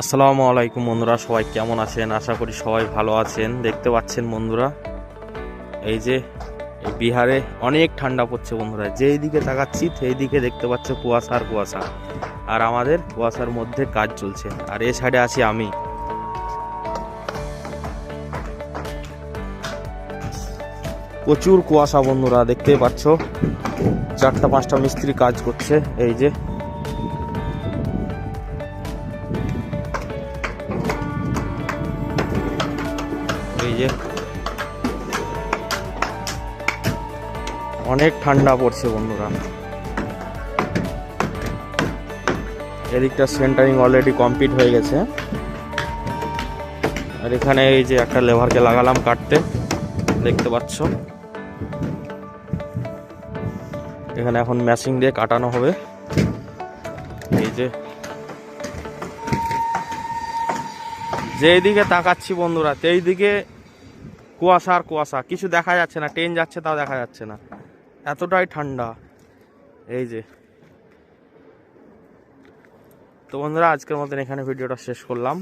আসসালামু আলাইকুম বন্ধুরা, সবাই কেমন আছেন? আশা করি সবাই ভালো আছেন। দেখতে পাচ্ছেন বন্ধুরা, এই যে বিহারে অনেক ঠান্ডা পড়ছে বন্ধুরা। যেই দিকে তাকাচ্ছি সেই দিকে দেখতে পাচ্ছ কুয়াশা আর কুয়াশা, আর আমাদের কুয়াশার মধ্যে কাজ চলছে। আর এই সাইডে আছি আমি। প্রচুর কুয়াশা বন্ধুরা, দেখতেই পাচ্ছ। 4-5টা মিস্ত্রি কাজ করছে। এই যে অনেক ঠান্ডা পড়ছে বন্ধুরা। এদিকটা সেন্টারিং অলরেডি কমপ্লিট হয়ে গেছে। আর এখানে এই যে একটা লেভারকে লাগালাম কাটতে, দেখতে পাচ্ছ। এখানে এখন মেশিন দিয়ে কাটানো হবে। এই যে যেই দিকে তাকাচ্ছি বন্ধুরা সেই দিকে কুয়াশা আর কুয়াশা, কিছু দেখা যাচ্ছে না। ট্রেন যাচ্ছে তাও দেখা যাচ্ছে না, এতটাই ঠান্ডা। এই যে তো বন্ধুরা, আজকের মতন এখানে ভিডিওটা শেষ করলাম।